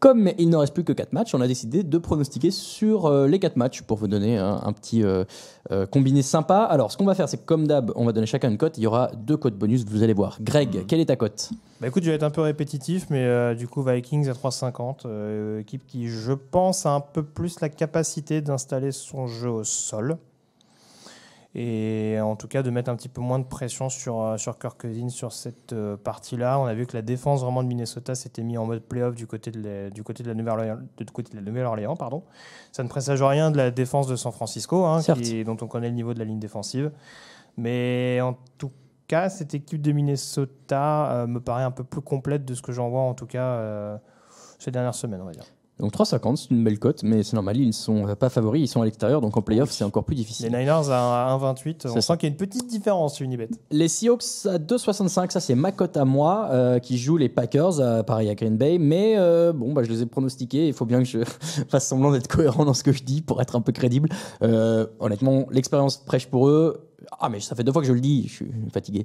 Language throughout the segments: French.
Comme il ne reste plus que 4 matchs, on a décidé de pronostiquer sur les 4 matchs pour vous donner un petit combiné sympa. Alors, ce qu'on va faire, c'est que comme d'hab, on va donner chacun une cote. Il y aura 2 cotes bonus, vous allez voir. Greg, quelle est ta cote ? Bah écoute, je vais être un peu répétitif, mais du coup, Vikings à 3,50. Équipe qui, je pense, a un peu plus la capacité d'installer son jeu au sol. Et en tout cas, de mettre un petit peu moins de pression sur Kirk Cousins sur cette partie-là. On a vu que la défense vraiment de Minnesota s'était mise en mode playoff du côté de la Nouvelle-Orléans. Pardon. Ça ne présage rien de la défense de San Francisco, dont on connaît le niveau de la ligne défensive. Mais en tout cas, cette équipe de Minnesota me paraît un peu plus complète de ce que j'en vois, en tout cas, ces dernières semaines, on va dire. Donc 3,50, c'est une belle cote, mais c'est normal, ils ne sont pas favoris, ils sont à l'extérieur, donc en playoff, c'est encore plus difficile. Les Niners à 1,28, on sent qu'il y a une petite différence, Unibet. Les Seahawks à 2,65, ça c'est ma cote à moi, qui joue les Packers, pareil à Green Bay, mais je les ai pronostiqués, il faut bien que je fasse semblant d'être cohérent dans ce que je dis pour être un peu crédible. Honnêtement, l'expérience prêche pour eux. Ah, mais ça fait 2 fois que je le dis, je suis fatigué.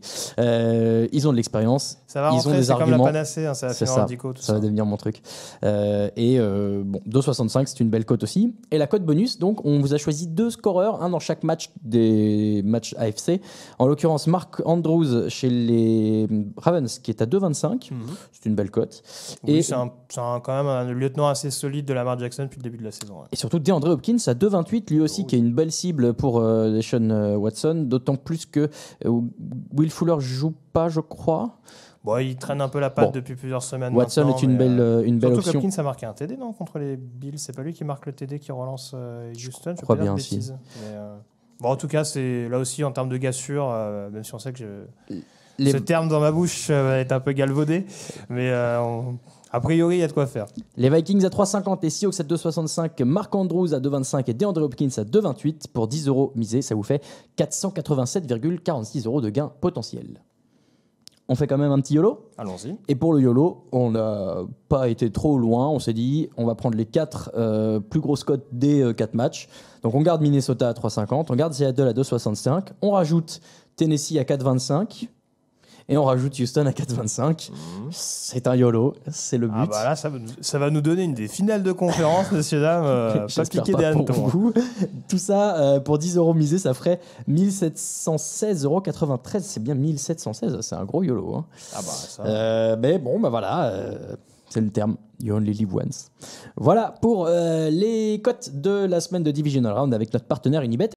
Ils ont de l'expérience, ça va ils rentrer, ont des c'est arguments. Comme la panacée, ça va faire un dico, ça va devenir mon truc. 2,65, c'est une belle cote aussi. Et la cote bonus, donc, on vous a choisi 2 scoreurs, un dans chaque match des matchs AFC. En l'occurrence, Mark Andrews chez les Ravens, qui est à 2,25. C'est une belle cote. Oui, et c'est quand même un lieutenant assez solide de Lamar Jackson depuis le début de la saison. Ouais. Et surtout, DeAndre Hopkins à 2,28, lui aussi, qui est une belle cible pour Deshaun Watson. D'autant plus que Will Fuller joue pas, je crois. Bon, il traîne un peu la patte depuis plusieurs semaines. Watson est une belle option. Surtout Hopkins a marqué un TD, non, contre les Bills. C'est pas lui qui marque le TD qui relance Houston. Je crois bien aussi. En tout cas, c'est là aussi en termes de gars sûrs, même si on sait que ce terme dans ma bouche va être un peu galvaudé, mais a priori, il y a de quoi faire. Les Vikings à 3,50, les Seahawks à 2,65, Mark Andrews à 2,25 et DeAndre Hopkins à 2,28. Pour 10 € misés, ça vous fait 487,46 € de gain potentiel. On fait quand même un petit YOLO ? Allons-y. Et pour le YOLO, on n'a pas été trop loin. On s'est dit, on va prendre les 4 plus grosses cotes des 4 matchs. Donc on garde Minnesota à 3,50, on garde Seattle à 2,65, on rajoute Tennessee à 4,25. Et on rajoute Houston à 4,25. C'est un YOLO, c'est le but. Ah bah là, ça va nous donner une des finales de conférence, messieurs, dames. Pas piquer des hannetons. Tout ça, pour 10 € misés, ça ferait 1716,93 €. C'est bien 1716, c'est un gros YOLO. Hein. Ah bah ça... mais bon, voilà, c'est le terme. You only live once. Voilà pour les cotes de la semaine de Divisional Round avec notre partenaire Unibet.